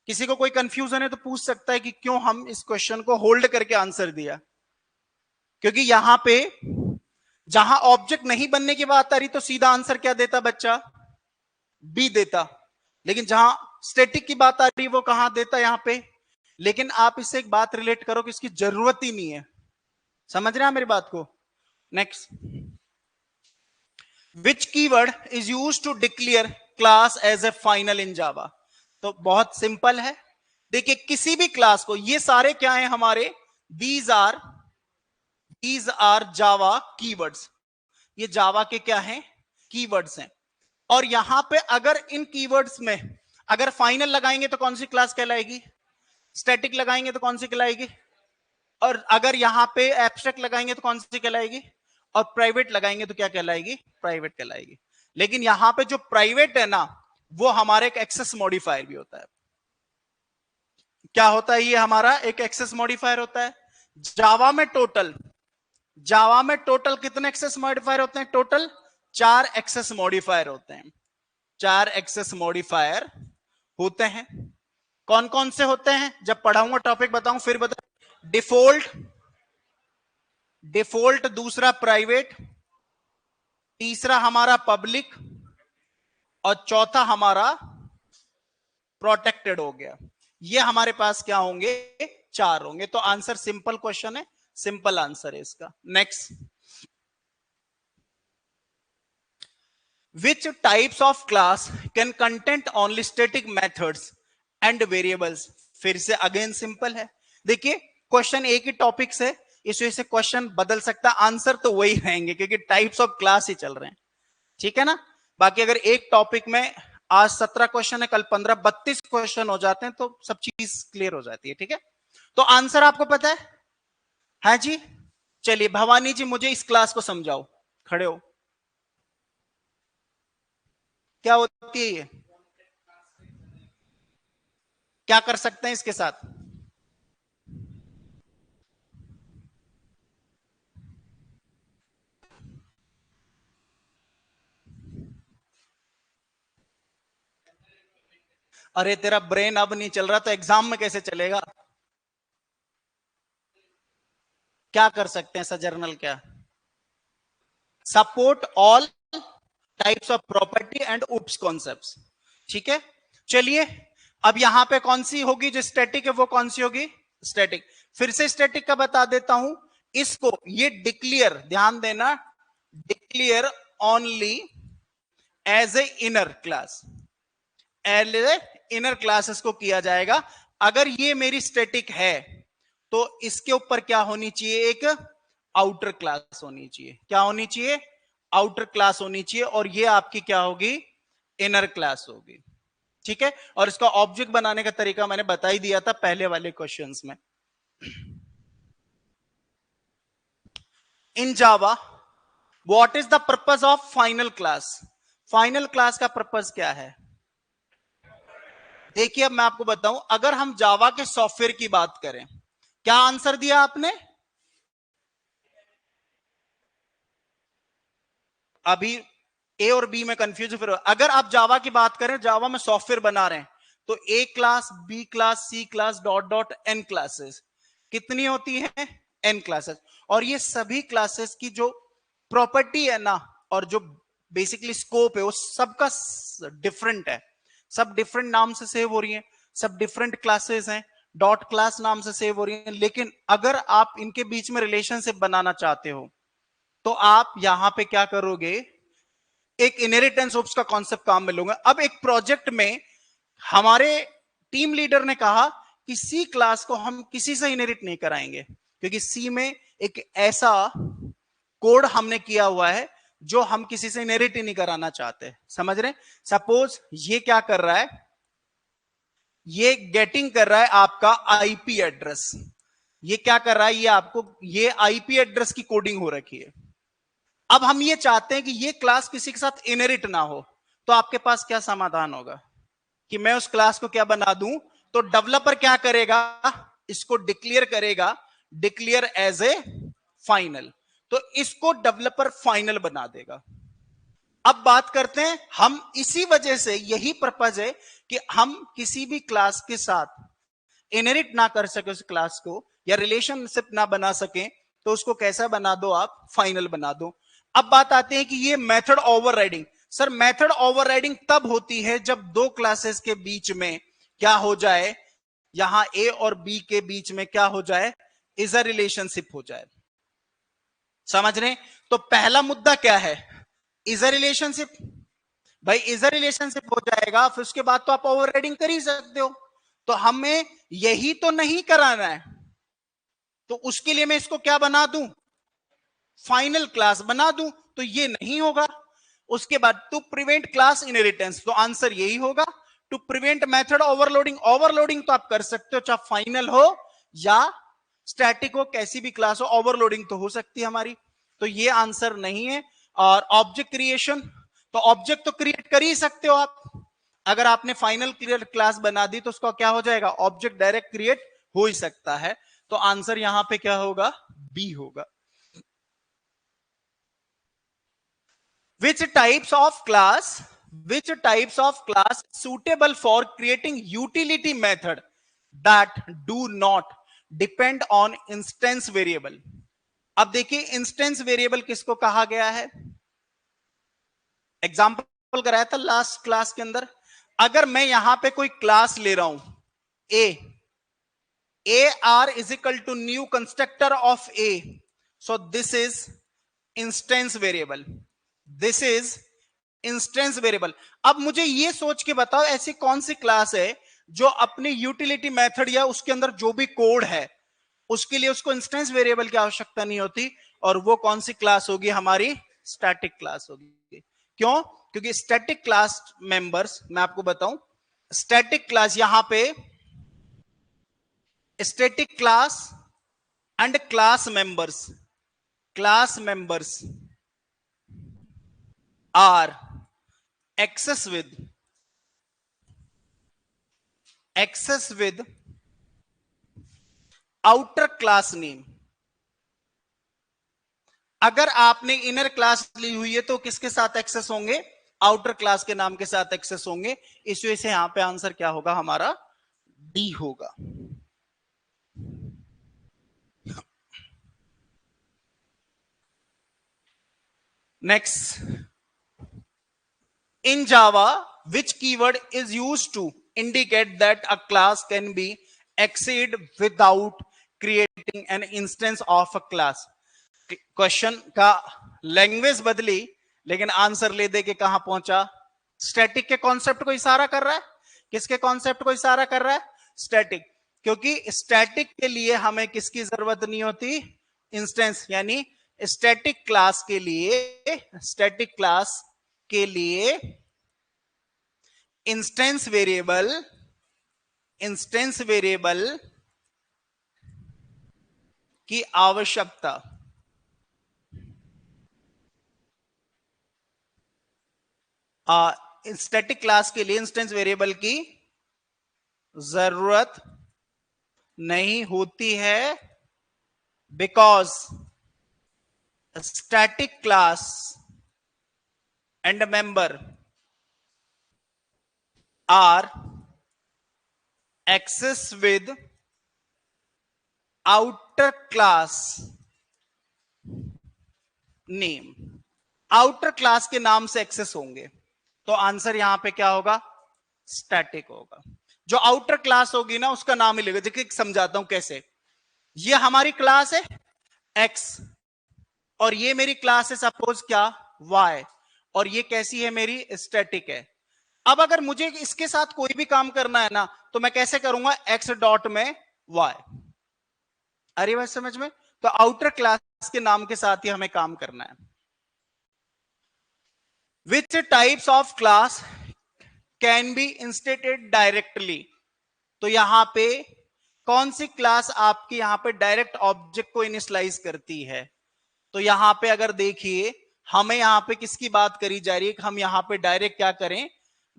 किसी को कोई कंफ्यूजन है तो पूछ सकता है कि क्यों हम इस क्वेश्चन को होल्ड करके आंसर दिया। क्योंकि यहां पे जहां ऑब्जेक्ट नहीं बनने की बात आ रही तो सीधा आंसर क्या देता बच्चा, बी देता। लेकिन जहां स्टैटिक की बात आ रही वो कहां देता, यहां पे। लेकिन आप इससे एक बात रिलेट करो कि इसकी जरूरत ही नहीं है। समझ रहे हैं मेरी बात को। Next, which keyword is use to declare class as a final in Java. तो बहुत सिंपल है, देखिए किसी भी क्लास को, ये सारे क्या है हमारे, दीज आर जावा कीवर्ड्स, ये जावा के क्या हैं, कीवर्ड्स हैं। और यहां पे अगर इन कीवर्ड्स में अगर फाइनल लगाएंगे तो कौन सी क्लास कहलाएगी, स्टैटिक लगाएंगे तो कौन सी कहलाएगी, और अगर यहां पे एब्स्ट्रैक्ट लगाएंगे तो कौन सी कहलाएगी, और प्राइवेट लगाएंगे तो क्या कहलाएगी, प्राइवेट कहलाएगी। लेकिन यहां पे जो प्राइवेट है ना, वो हमारे एक एक्सेस मॉडिफायर भी होता है। क्या होता है, ये हमारा एक एक्सेस मॉडिफायर होता है। जावा में टोटल कितने एक्सेस मॉडिफायर होते हैं, टोटल 4 एक्सेस मॉडिफायर होते हैं। 4 एक्सेस मॉडिफायर होते हैं। कौन कौन से होते हैं, जब पढ़ाऊंगा टॉपिक बताऊं फिर बता। डिफॉल्ट, दूसरा प्राइवेट, तीसरा हमारा पब्लिक, और चौथा हमारा प्रोटेक्टेड हो गया। ये हमारे पास क्या होंगे, 4 होंगे। तो आंसर सिंपल क्वेश्चन है, सिंपल आंसर है इसका। Next, which types of class can content only static methods and variables। फिर से अगेन सिंपल है। देखिए क्वेश्चन एक ही टॉपिक से, इस वजह से क्वेश्चन बदल सकता, आंसर तो वही रहेंगे क्योंकि टाइप्स ऑफ क्लास ही चल रहे हैं, ठीक है ना। बाकी अगर एक टॉपिक में आज 17 क्वेश्चन है, कल 15, 32 क्वेश्चन हो जाते हैं तो सब चीज क्लियर हो जाती है, ठीक है। तो आंसर आपको पता है, हाँ जी। चलिए भवानी जी मुझे इस क्लास को समझाओ, खड़े हो। क्या होती है ये, क्या कर सकते हैं इसके साथ, अरे तेरा ब्रेन अब नहीं चल रहा तो एग्जाम में कैसे चलेगा। क्या कर सकते हैं, जर्नल क्या, support all types of property and oops concepts, ठीक है। चलिए अब यहां पे कौन सी होगी, जो स्टैटिक है वो कौन सी होगी, स्टैटिक। फिर से स्टैटिक का बता देता हूं इसको, ये डिक्लेयर, ध्यान देना, declare only as a inner class, as a inner class इसको किया जाएगा। अगर ये मेरी स्टैटिक है तो इसके ऊपर क्या होनी चाहिए, एक आउटर क्लास होनी चाहिए। क्या होनी चाहिए, आउटर क्लास होनी चाहिए, और ये आपकी क्या होगी, इनर क्लास होगी, ठीक है। और इसका ऑब्जेक्ट बनाने का तरीका मैंने बता ही दिया था पहले वाले क्वेश्चंस में। In Java what is the purpose of final class, final class का पर्पस क्या है। देखिए अब मैं आपको बताऊं, अगर हम जावा के सॉफ्टवेयर की बात करें, क्या आंसर दिया आपने, अभी ए और बी में कंफ्यूज, फिर अगर आप जावा की बात करें, जावा में सॉफ्टवेयर बना रहे हैं तो A class, B class, C class, dot dot N classes, कितनी होती है, एन क्लासेस। और ये सभी क्लासेस की जो प्रॉपर्टी है ना, और जो बेसिकली स्कोप है वो सबका डिफरेंट है, सब डिफरेंट नाम से सेव हो रही है, सब डिफरेंट क्लासेस हैं, डॉट क्लास नाम से सेव हो रही है। लेकिन अगर आप इनके बीच में रिलेशनशिप बनाना चाहते हो तो आप यहां पे क्या करोगे, एक इनहेरिटेंस ऑप्स का कॉन्सेप्ट काम में लूंगा। अब एक प्रोजेक्ट में हमारे टीम लीडर ने कहा कि सी क्लास को हम किसी से इनहेरिट नहीं कराएंगे, क्योंकि सी में एक ऐसा कोड हमने किया हुआ है जो हम किसी से इनहेरिट ही नहीं कराना चाहते। समझ रहे? सपोज ये क्या कर रहा है, ये गेटिंग कर रहा है आपका आईपी एड्रेस। ये क्या कर रहा है, ये आपको ये आईपी एड्रेस की कोडिंग हो रखी है। अब हम ये चाहते हैं कि ये क्लास किसी के साथ इनहेरिट ना हो, तो आपके पास क्या समाधान होगा कि मैं उस क्लास को क्या बना दूं? तो डेवलपर क्या करेगा, इसको डिक्लेयर करेगा, डिक्लेयर एज ए फाइनल। तो इसको डेवलपर फाइनल बना देगा। अब बात करते हैं, हम इसी वजह से यही पर्पज है कि हम किसी भी क्लास के साथ इनहेरिट ना कर सके उस क्लास को, या रिलेशनशिप ना बना सके, तो उसको कैसा बना दो आप, फाइनल बना दो। अब बात आती है कि ये method overriding. Sir method overriding तब होती है जब दो क्लासेस के बीच में क्या हो जाए, यहां ए और बी के बीच में क्या हो जाए, इज अ रिलेशनशिप हो जाए। समझ रहे? तो पहला मुद्दा क्या है, इज अ रिलेशनशिप। भाई इज अ रिलेशनशिप हो जाएगा, फिर उसके बाद तो आप ओवरराइडिंग कर ही सकते हो। तो हमें यही तो नहीं कराना है, तो उसके लिए मैं इसको क्या बना दूं, फाइनल क्लास बना दूं। तो ये नहीं होगा। उसके बाद टू प्रिवेंट क्लास इनहेरिटेंस, तो आंसर यही होगा। To prevent method overloading, overloading तो आप कर सकते हो चाहे फाइनल हो या स्टैटिक हो, कैसी भी क्लास हो, ओवरलोडिंग तो हो सकती है हमारी। तो ये आंसर नहीं है। और ऑब्जेक्ट क्रिएशन, तो ऑब्जेक्ट तो क्रिएट कर ही सकते हो आप। अगर आपने फाइनल क्लास बना दी तो उसका क्या हो जाएगा, ऑब्जेक्ट डायरेक्ट क्रिएट हो ही सकता है। तो आंसर यहां पे क्या होगा, बी होगा। which types of class which types of class suitable for creating utility method that do not depend on instance variable। अब देखिए इंस्टेंस वेरिएबल किसको कहा गया है, एग्जांपल कराया था लास्ट क्लास के अंदर। अगर मैं यहां पे कोई क्लास ले रहा हूं A are is equal to new constructor of A, so this is instance variable, this is instance variable. अब मुझे ये सोच के बताओ ऐसी कौन सी क्लास है जो अपनी यूटिलिटी मेथड या उसके अंदर जो भी कोड है उसके लिए उसको इंस्टेंस वेरिएबल की आवश्यकता नहीं होती, और वो कौन सी क्लास होगी, हमारी स्टैटिक क्लास होगी। क्यों? क्योंकि स्टैटिक क्लास मेंबर्स, मैं आपको बताऊं, स्टैटिक क्लास यहां पे static class and class members are access with outer class name. अगर आपने इनर क्लास ली हुई है तो किसके साथ एक्सेस होंगे, आउटर क्लास के नाम के साथ एक्सेस होंगे। इस वजह से यहां पे आंसर क्या होगा हमारा, डी होगा। Next, in Java which keyword is used to indicate that a class can be accessed without creating an instance of a class। Question का लैंग्वेज बदली लेकिन आंसर ले दे के कहां पहुंचा, स्टैटिक के कॉन्सेप्ट को इशारा कर रहा है। किसके कॉन्सेप्ट को इशारा कर रहा है, स्टैटिक। क्योंकि स्टैटिक के लिए हमें किसकी जरूरत नहीं होती, इंस्टेंस। यानी स्टैटिक क्लास के लिए, स्टैटिक क्लास के लिए इंस्टेंस वेरिएबल की आवश्यकता, स्टैटिक क्लास के लिए इंस्टेंस वेरिएबल की जरूरत नहीं होती है, because static class and member are access with outer class name. Outer class के नाम से एक्सेस होंगे, तो आंसर यहां पे क्या होगा, स्टैटिक होगा। जो आउटर क्लास होगी ना उसका नाम मिलेगा। देखिए समझाता हूं कैसे। ये हमारी क्लास है एक्स, और ये मेरी क्लास है सपोज क्या, वाई, और ये कैसी है मेरी, स्टैटिक है। अब अगर मुझे इसके साथ कोई भी काम करना है ना, तो मैं कैसे करूंगा, एक्स डॉट में वाई। अरे बात समझ में? तो आउटर क्लास के नाम के साथ ही हमें काम करना है। Which types of class can be instantiated directly. तो यहां पे कौन सी क्लास आपकी यहां पे डायरेक्ट ऑब्जेक्ट को इनिशियलाइज करती है। तो यहां पे अगर देखिए, हमें यहां पे किसकी बात करी जा रही है, हम यहां पे डायरेक्ट क्या करें,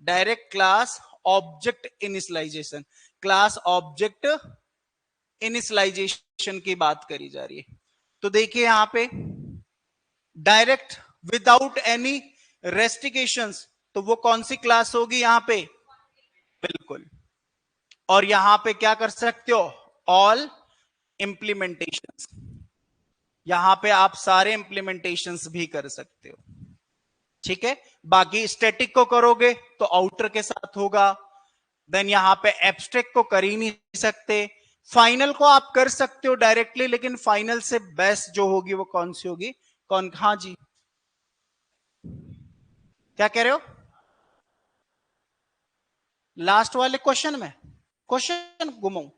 direct class object initialization, class object initialization की बात करी जा रही है। तो देखिए यहां पे डायरेक्ट विदाउट एनी रेस्ट्रिक्शंस, तो वो कौन सी क्लास होगी यहां पे, बिल्कुल। और यहां पे क्या कर सकते हो, ऑल इंप्लीमेंटेशंस, यहां पे आप सारे इंप्लीमेंटेशंस भी कर सकते हो, ठीक है। बाकी स्टैटिक को करोगे तो आउटर के साथ होगा, देन यहां पे एब्स्ट्रैक्ट को कर ही नहीं सकते। फाइनल को आप कर सकते हो डायरेक्टली, लेकिन फाइनल से बेस्ट जो होगी वो कौन सी होगी, कौन, हाँ जी क्या कह रहे हो, लास्ट वाले क्वेश्चन में क्वेश्चन घुमाऊं,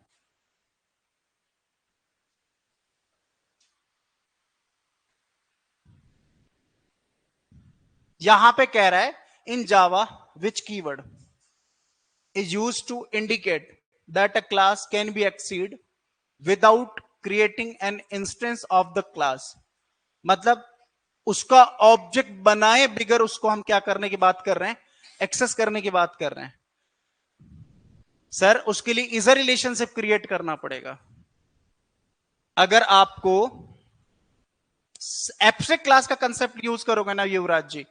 यहां पे कह रहा है in Java which keyword is used to indicate that a class can be accessed without creating an instance of the class। मतलब उसका ऑब्जेक्ट बनाए बिगर उसको हम क्या करने की बात कर रहे हैं, एक्सेस करने की बात कर रहे हैं। सर उसके लिए इजर रिलेशनशिप क्रिएट करना पड़ेगा। अगर आपको एब्स्ट्रैक्ट क्लास का कंसेप्ट यूज करोगे ना युवराज जी,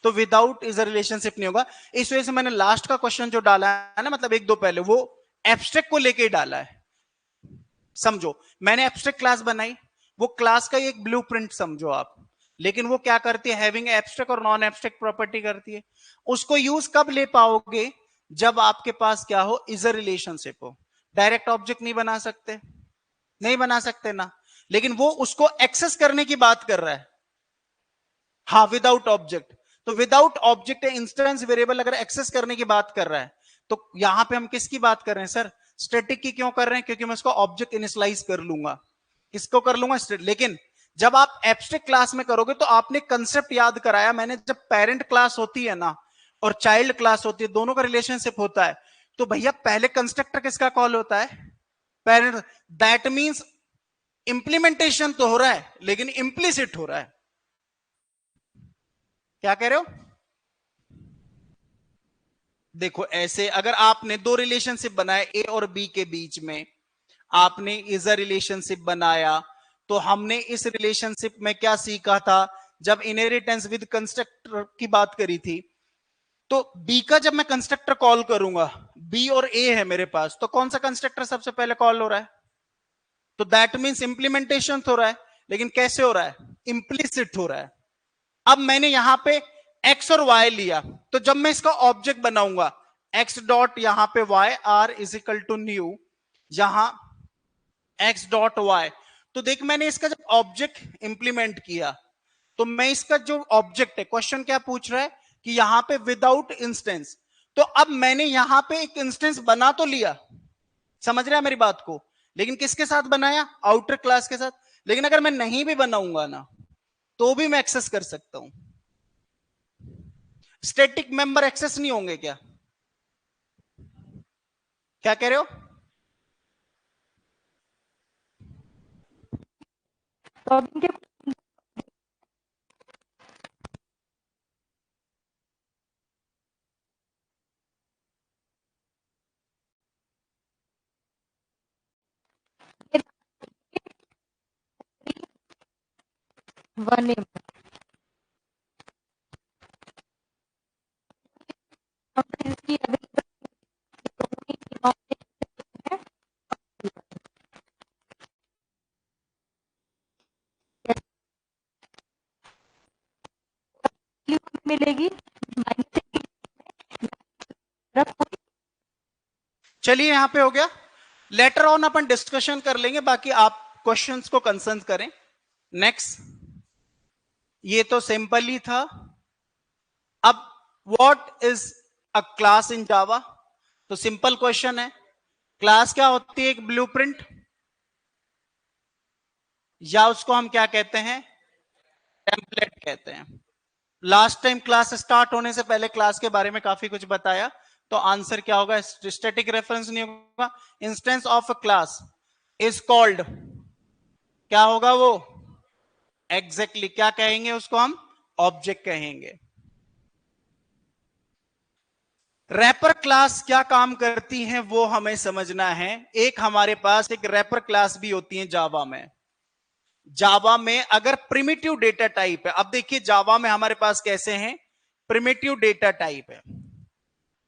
तो विदाउट इज रिलेशनशिप नहीं होगा। इस वजह से मैंने लास्ट का क्वेश्चन जो डाला है ना, मतलब एक दो पहले, वो एब्स्ट्रैक्ट को लेके डाला है। समझो मैंने एब्स्ट्रैक्ट क्लास बनाई, वो क्लास का एक ब्लूप्रिंट समझो आप, लेकिन वो क्या करती है, हैविंग एब्स्ट्रैक्ट और नॉन एब्स्ट्रैक्ट प्रॉपर्टी करती है। उसको यूज कब ले पाओगे, जब आपके पास क्या हो, इजर रिलेशनशिप हो। डायरेक्ट ऑब्जेक्ट नहीं बना सकते, नहीं बना सकते ना, लेकिन वो उसको एक्सेस करने की बात कर रहा है। हाँ विदाउट ऑब्जेक्ट, तो विदाउट ऑब्जेक्ट इंस्टेंस वेरिएबल अगर एक्सेस करने की बात कर रहा है, तो यहां पे हम किसकी बात कर रहे हैं सर, स्टैटिक की क्यों कर रहे हैं, क्योंकि मैं उसको ऑब्जेक्ट इनिशियलाइज कर लूंगा, किसको कर लूंगा, लेकिन जब आप एब्स्ट्रैक्ट क्लास में करोगे तो आपने कंसेप्ट याद कराया मैंने, जब पेरेंट क्लास होती है ना और चाइल्ड क्लास होती है, दोनों का रिलेशनशिप होता है, तो भैया पहले कंस्ट्रक्टर किसका कॉल होता है, पेरेंट। दैट मीन्स इंप्लीमेंटेशन तो हो रहा है लेकिन इंप्लिसिट हो रहा है। क्या कह रहे हो, देखो ऐसे अगर आपने दो रिलेशनशिप बनाए ए और बी के बीच में, आपने इज अ रिलेशनशिप बनाया, तो हमने इस रिलेशनशिप में क्या सीखा था, जब इनहेरिटेंस विद कंस्ट्रक्टर की बात करी थी, तो बी का जब मैं कंस्ट्रक्टर कॉल करूंगा, बी और ए है मेरे पास, तो कौन सा कंस्ट्रक्टर सबसे पहले कॉल हो रहा है, तो दैट मीन्स इंप्लीमेंटेशन हो रहा है, लेकिन कैसे हो रहा है, इंप्लिसिट हो रहा है। अब मैंने यहां पे एक्स और वाई लिया, तो जब मैं इसका ऑब्जेक्ट बनाऊंगा, एक्स डॉट यहां पे Y r is equal to new, यहां एक्स डॉट वाई, तो देख मैंने इसका जब ऑब्जेक्ट इंप्लीमेंट किया, तो मैं इसका जो ऑब्जेक्ट है, क्वेश्चन क्या पूछ रहा है कि यहां पे विदाउट इंस्टेंस, तो अब मैंने यहां पे एक इंस्टेंस बना तो लिया, समझ रहे हैं मेरी बात को, लेकिन किसके साथ बनाया, आउटर क्लास के साथ। लेकिन अगर मैं नहीं भी बनाऊंगा ना, तो भी मैं एक्सेस कर सकता हूं। स्टैटिक मेंबर एक्सेस नहीं होंगे क्या, क्या कह रहे हो, तो अब इनके वन एम इसकी मिलेगी माइनस चलिए यहां पे हो गया, लेटर ऑन अपन डिस्कशन कर लेंगे, बाकी आप क्वेश्चंस को कंसर्न करें। नेक्स्ट, ये तो सिंपल ही था। अब what is a class in Java, तो सिंपल क्वेश्चन है, क्लास क्या होती है? एक ब्लूप्रिंट, या उसको हम क्या कहते हैं? टेम्पलेट कहते हैं। लास्ट टाइम क्लास स्टार्ट होने से पहले क्लास के बारे में काफी कुछ बताया, तो आंसर क्या होगा? स्टैटिक रेफरेंस नहीं होगा। Instance of a class is called, क्या होगा वो? एग्जैक्टली क्या कहेंगे उसको? हम ऑब्जेक्ट कहेंगे। रैपर क्लास क्या काम करती हैं वो हमें समझना है। एक हमारे पास एक रैपर क्लास भी होती है जावा में। जावा में अगर प्रिमिटिव डेटा टाइप है, अब देखिए जावा में हमारे पास कैसे हैं? प्रिमिटिव डेटा टाइप है।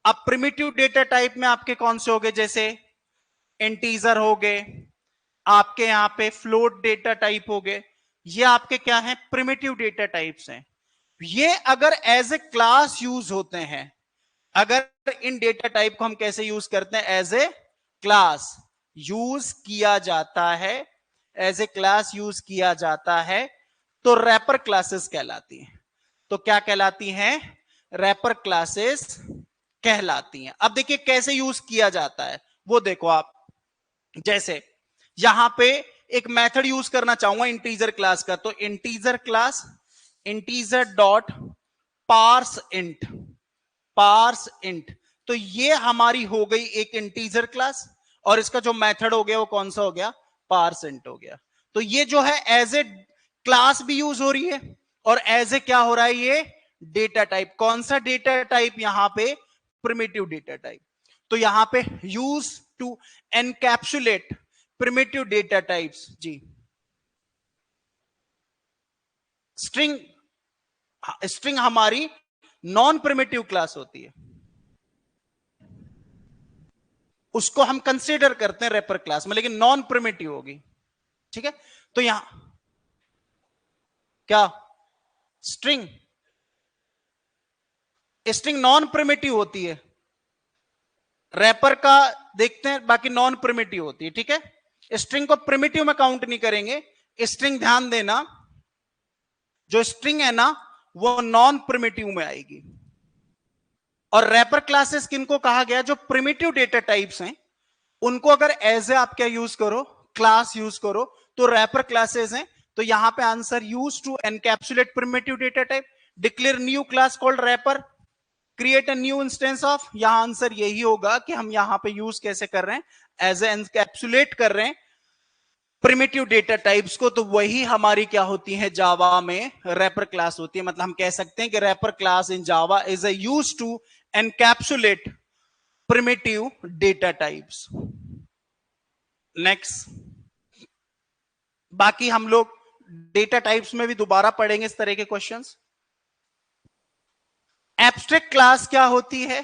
अब प्रिमिटिव डेटा टाइप में आपके कौन से हो गए? जैसे इंटीजर हो गए, आपके यहां पे फ्लोट डेटा टाइप हो गए, ये आपके क्या हैं? प्रिमिटिव डेटा टाइप्स हैं। ये अगर एज ए क्लास यूज होते हैं, अगर इन डेटा टाइप को हम कैसे यूज करते हैं? एज ए क्लास यूज किया जाता है, एज ए क्लास यूज किया जाता है, तो रैपर क्लासेस कहलाती हैं। तो क्या कहलाती हैं? रैपर क्लासेस कहलाती हैं। अब देखिए कैसे यूज किया जाता है वो देखो आप। जैसे यहां पे एक मेथड यूज करना चाहूंगा इंटीजर क्लास का, तो integer class integer dot parse int, parse int, तो ये हमारी हो गई एक इंटीजर क्लास, और इसका जो मेथड हो गया वो कौन सा हो गया? पार्स इंट हो गया। तो ये जो है एज ए क्लास भी यूज हो रही है, और एज ए क्या हो रहा है? ये डेटा टाइप। कौन सा डेटा टाइप यहां पे? Primitive data type. तो यहां पे use to encapsulate primitive data types. जी, स्ट्रिंग, स्ट्रिंग हमारी नॉन प्रिमिटिव क्लास होती है, उसको हम कंसीडर करते हैं रैपर क्लास में, लेकिन नॉन प्रिमिटिव होगी। ठीक है, तो यहां क्या? स्ट्रिंग, स्ट्रिंग नॉन प्रिमिटिव होती है, रैपर का देखते हैं, बाकी नॉन प्रिमिटिव होती है। ठीक है, स्ट्रिंग को प्रिमिटिव में काउंट नहीं करेंगे। स्ट्रिंग ध्यान देना, जो स्ट्रिंग है ना वो नॉन प्रिमिटिव में आएगी। और रैपर क्लासेस किनको कहा गया? जो प्रिमिटिव डेटा टाइप्स हैं उनको अगर एज ए आप क्या यूज करो? क्लास यूज करो, तो रैपर क्लासेस हैं। तो यहां पे answer use to encapsulate primitive data type, declare new class called wrapper, create a new instance of. यहां आंसर यही होगा कि हम यहां पे यूज कैसे कर रहे हैं? एज ए एनकैप्सुलेट कर रहे हैं प्रिमिटिव डेटा टाइप्स को। तो वही हमारी क्या होती है? जावा में रैपर क्लास होती है। मतलब हम कह सकते हैं कि wrapper class in Java is a use to encapsulate primitive data types. Next, बाकी हम लोग डेटा टाइप्स में भी दोबारा पढ़ेंगे इस तरह के क्वेश्चंस। एब्स्ट्रैक्ट क्लास क्या होती है?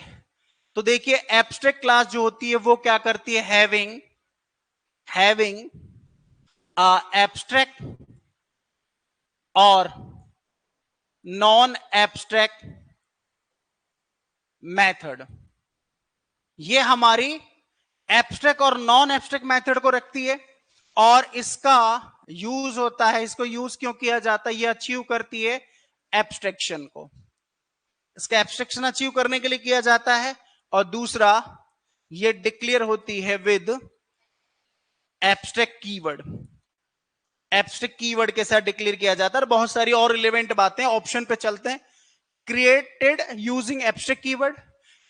तो देखिए एब्स्ट्रैक्ट क्लास जो होती है वो क्या करती है? हैविंग एब्स्ट्रैक्ट और नॉन एब्स्ट्रैक्ट मेथड। ये हमारी एब्स्ट्रैक्ट और नॉन एब्स्ट्रैक्ट मेथड को रखती है, और इसका यूज होता है, इसको यूज क्यों किया जाता है? ये अचीव करती है एब्स्ट्रैक्शन को, इसका एब्स्ट्रैक्शन अचीव करने के लिए किया जाता है। और दूसरा, ये डिक्लेयर होती है with abstract keyword. Abstract keyword के साथ डिक्लेयर किया जाता है। बहुत सारी और रिलेवेंट बातें, ऑप्शन पे चलते हैं। Created using abstract keyword,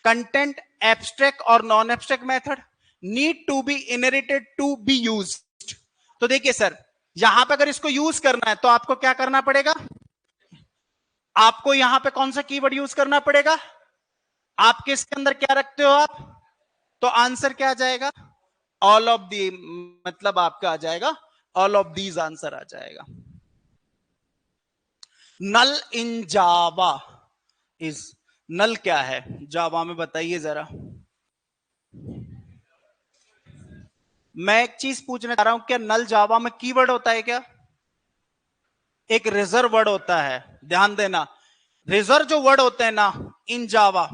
content abstract और non abstract method, need to be inherited to be used. तो देखिए सर, यहां पे अगर इसको यूज करना है तो आपको क्या करना पड़ेगा? आपको यहां पे कौन सा कीवर्ड यूज करना पड़ेगा? आप किसके अंदर क्या रखते हो आप? तो आंसर क्या आ जाएगा? ऑल ऑफ दी, मतलब आपका आ जाएगा ऑल ऑफ दीज, आंसर आ जाएगा। नल इन जावा इज, नल क्या है जावा में? बताइए जरा। मैं एक चीज पूछना चाह रहा हूं, क्या नल जावा में कीवर्ड होता है क्या? एक रिजर्व वर्ड होता है, ध्यान देना। रिजर्व जो वर्ड होते हैं ना इन जावा,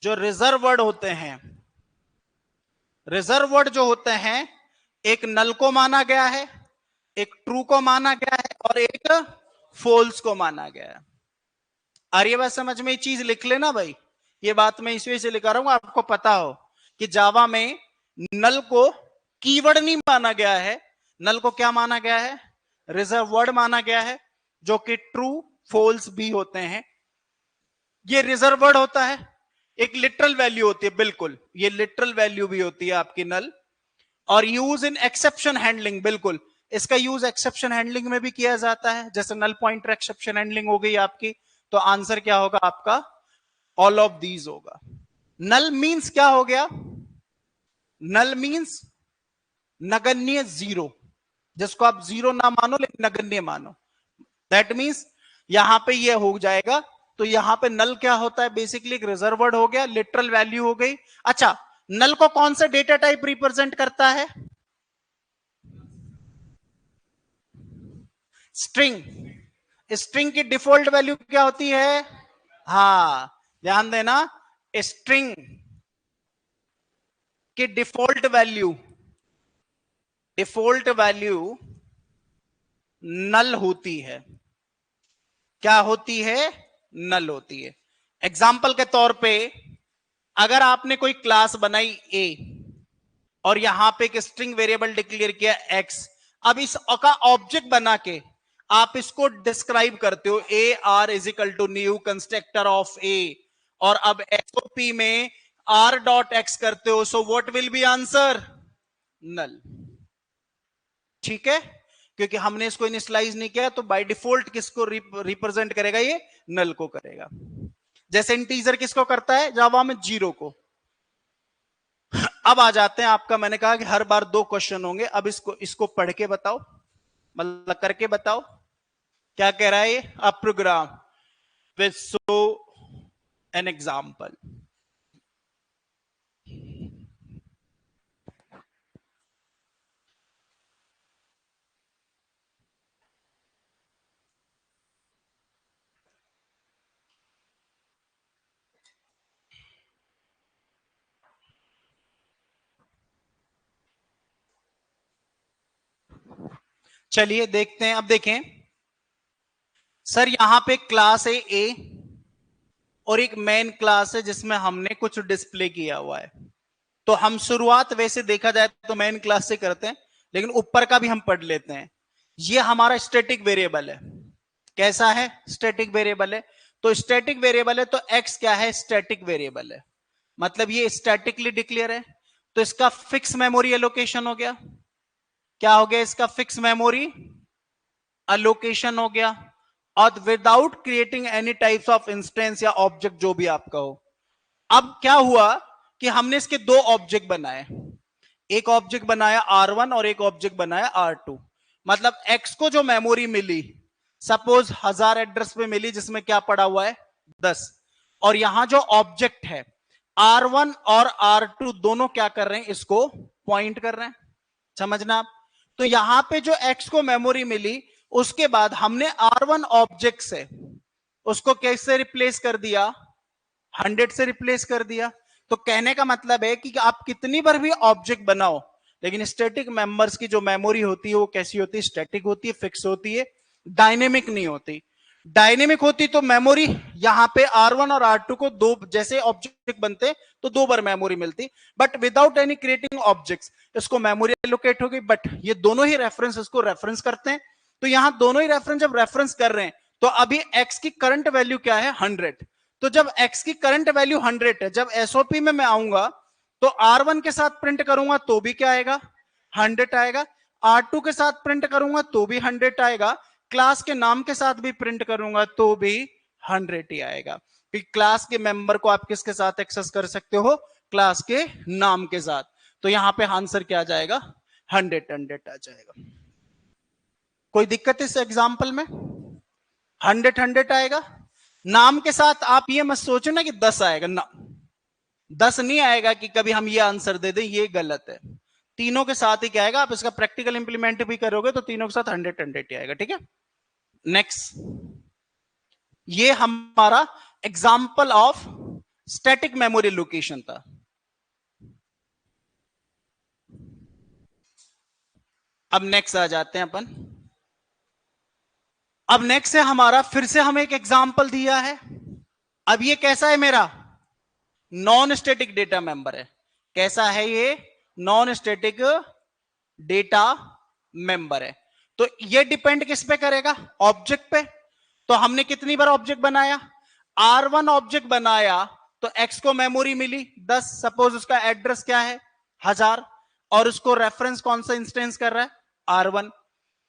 जो रिजर्व वर्ड होते हैं रिजर्व वर्ड जो होते हैं, एक नल को माना गया है, एक ट्रू को माना गया है और एक फॉल्स को माना गया है। आ रही है बात समझ में? ये चीज लिख लेना भाई, ये बात मैं इस वजह से लिखा रहा हूं आपको पता हो कि जावा में नल को कीवर्ड नहीं माना गया है, नल को क्या माना गया है? रिजर्व वर्ड माना गया है, जो कि ट्रू फॉल्स भी होते हैं। ये रिजर्व वर्ड होता है, एक लिटरल वैल्यू होती है, बिल्कुल ये लिटरल वैल्यू भी होती है आपकी नल। और यूज इन एक्सेप्शन हैंडलिंग, बिल्कुल इसका यूज एक्सेप्शन हैंडलिंग में भी किया जाता है, जैसे नल पॉइंटर एक्सेप्शन हैंडलिंग हो गई आपकी। तो आंसर क्या होगा आपका? ऑल ऑफ दीज होगा। नल मींस क्या हो गया? नल मींस नगण्य जीरो, जिसको आप जीरो ना मानो लेकिन नगण्य मानो। दैट मींस यहां पे ये हो जाएगा। तो यहां पे नल क्या होता है? बेसिकली एक रिजर्व वर्ड हो गया, लिटरल वैल्यू हो गई। अच्छा, नल को कौन सा डेटा टाइप रिप्रेजेंट करता है? स्ट्रिंग। स्ट्रिंग की डिफॉल्ट वैल्यू क्या होती है? हाँ, ध्यान देना, स्ट्रिंग की डिफॉल्ट वैल्यू नल होती है। क्या होती है? नल होती है। एग्जाम्पल के तौर पे, अगर आपने कोई क्लास बनाई ए और यहां पे एक स्ट्रिंग वेरिएबल डिक्लेयर किया एक्स, अब इस का ऑब्जेक्ट बना के आप इसको डिस्क्राइब करते हो, A are is equal to new constructor of A, और अब एसओपी में आर डॉट एक्स करते हो, so what will be answer? Null. ठीक है, क्योंकि हमने इसको इनिशियलाइज नहीं किया, तो बाय डिफॉल्ट किसको रिप्रेजेंट करेगा? ये नल को करेगा। जैसे इंटीजर किसको करता है जावा में? जीरो को। अब आ जाते हैं आपका, मैंने कहा कि हर बार 2 क्वेश्चन होंगे, अब इसको पढ़ के बताओ, मतलब करके बताओ। क्या कह रहा है ये? A program with show an example. चलिए देखते हैं। अब देखें सर, यहां पे क्लास है ए और एक मेन क्लास है जिसमें हमने कुछ डिस्प्ले किया हुआ है। तो हम शुरुआत वैसे देखा जाए तो मेन क्लास से करते हैं, लेकिन ऊपर का भी हम पढ़ लेते हैं। ये हमारा स्टैटिक वेरिएबल है। कैसा है? स्टैटिक वेरिएबल है। तो स्टैटिक वेरिएबल है तो एक्स क्या है? स्टैटिक वेरिएबल है, मतलब ये स्टैटिकली डिक्लेयर है। तो इसका फिक्स मेमोरी एलोकेशन हो गया। क्या हो गया? इसका फिक्स मेमोरी एलोकेशन हो गया, और without creating any types of instance या ऑब्जेक्ट जो भी आपका हो। अब क्या हुआ कि हमने इसके 2 ऑब्जेक्ट बनाए, एक ऑब्जेक्ट बनाया R1 और एक ऑब्जेक्ट बनाया R2। मतलब X को जो मेमोरी मिली, सपोज 1000 एड्रेस पे मिली, जिसमें क्या पड़ा हुआ है? 10। और यहां जो ऑब्जेक्ट है R1 और R2 दोनों क्या कर रहे हैं? इसको पॉइंट कर रहे हैं। समझना आप? तो यहां पे जो X को मेमोरी मिली, उसके बाद हमने R1 ऑब्जेक्ट से उसको कैसे रिप्लेस कर दिया? 100 से रिप्लेस कर दिया। तो कहने का मतलब है कि आप कितनी बार भी ऑब्जेक्ट बनाओ, लेकिन स्टैटिक मेंबर्स की जो मेमोरी होती है वो कैसी होती है? स्टैटिक होती है, फिक्स होती है, डायनेमिक नहीं होती। डायनेमिक होती तो मेमोरी यहां पे R1 और R2 को दो जैसे ऑब्जेक्ट बनते तो 2 बार मेमोरी मिलती, but without any creating objects इसको मेमोरी एलोकेट हो गई। बट ये दोनों ही रेफरेंस इसको रेफरेंस करते हैं। तो यहां दोनों ही रेफरेंस जब रेफरेंस कर रहे हैं, तो अभी एक्स की करंट वैल्यू क्या है? 100। तो जब x की करंट वैल्यू 100 है, जब एसओपी में मैं आऊंगा तो R1 के साथ प्रिंट करूंगा तो भी क्या आएगा? 100 आएगा। R2 के साथ प्रिंट करूंगा तो भी 100 आएगा। क्लास के नाम के साथ भी प्रिंट करूंगा तो भी 100 ही आएगा। क्लास के मेंबर को आप किसके साथ एक्सेस कर सकते हो? क्लास के नाम के साथ। तो यहां पे आंसर क्या आ जाएगा? 100 आ जाएगा। कोई दिक्कत इस एग्जाम्पल में? 100 आएगा। नाम के साथ आप ये मत सोचो ना कि 10 आएगा ना, 10 नहीं आएगा कि कभी हम ये आंसर दे दें, ये गलत है। तीनों के साथ ही क्या आएगा? आप इसका प्रैक्टिकल इंप्लीमेंट भी करोगे तो तीनों के साथ 100 ही आएगा। ठीक है, नेक्स्ट। ये हमारा example of static memory location था। अब नेक्स्ट आ जाते हैं अपन। अब नेक्स्ट है हमारा, फिर से हमें एक एग्जाम्पल दिया है। अब ये कैसा है मेरा, नॉन स्टैटिक डेटा मेंबर है। कैसा है ये, नॉन स्टैटिक डेटा मेंबर है। तो ये डिपेंड किस पे करेगा, ऑब्जेक्ट पे। तो हमने कितनी बार ऑब्जेक्ट बनाया, R1 ऑब्जेक्ट बनाया, तो X को मेमोरी मिली 10, सपोज उसका एड्रेस क्या है 1000, और उसको रेफरेंस कौन सा इंस्टेंस कर रहा है R1।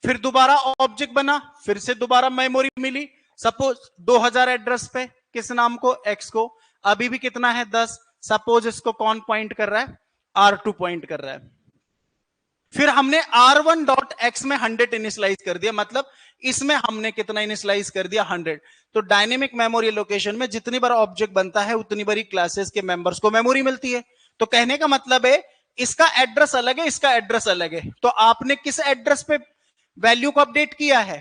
फिर दोबारा ऑब्जेक्ट बना, फिर से दोबारा मेमोरी मिली, सपोज 2000 एड्रेस पे, किस नाम को, X को। अभी भी कितना है 10, सपोज इसको कौन पॉइंट कर रहा है, R2 पॉइंट कर रहा है। फिर हमने R1.X में 100 इनिशियलाइज कर दिया, मतलब इसमें हमने कितना इनिशियलाइज कर दिया 100। तो डायनेमिक मेमोरी लोकेशन में जितनी बार ऑब्जेक्ट बनता है उतनी बार क्लासेस के मेंबर्स को मेमोरी मिलती है। तो कहने का मतलब है इसका एड्रेस अलग है, इसका एड्रेस अलग है, तो आपने किस एड्रेस पे वैल्यू को अपडेट किया है,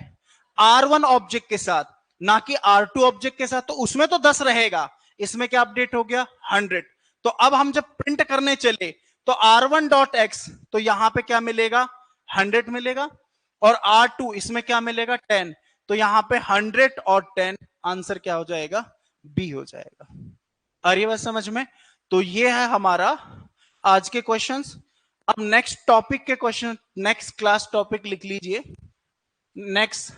R1 ऑब्जेक्ट के साथ, ना कि R2 ऑब्जेक्ट के साथ। तो उसमें तो 10 रहेगा, इसमें क्या अपडेट हो गया 100। तो अब हम जब प्रिंट करने चले तो R1.X, तो यहां पे क्या मिलेगा 100 मिलेगा, और R2 इसमें क्या मिलेगा 10। तो यहां पे 100 और 10, आंसर क्या हो जाएगा, बी हो जाएगा। आ रही है बात समझ में। तो ये है हमारा आज के क्वेश्चंस। अब नेक्स्ट टॉपिक के क्वेश्चन, नेक्स्ट क्लास टॉपिक लिख लीजिए, next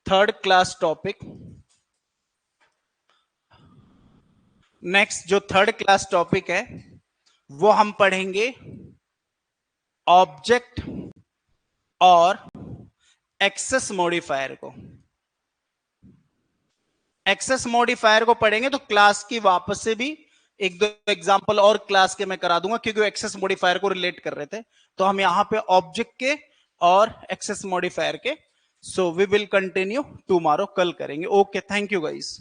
third class topic. Next जो थर्ड क्लास टॉपिक है वो हम पढ़ेंगे ऑब्जेक्ट और एक्सेस मॉडिफायर को। एक्सेस मॉडिफायर को पढ़ेंगे तो क्लास की वापस से भी एक दो एग्जांपल और क्लास के मैं करा दूंगा, क्योंकि एक्सेस मॉडिफायर को रिलेट कर रहे थे। तो हम यहां पे ऑब्जेक्ट के और एक्सेस मॉडिफायर के, so we will continue tomorrow, कल करेंगे। Okay, thank you guys.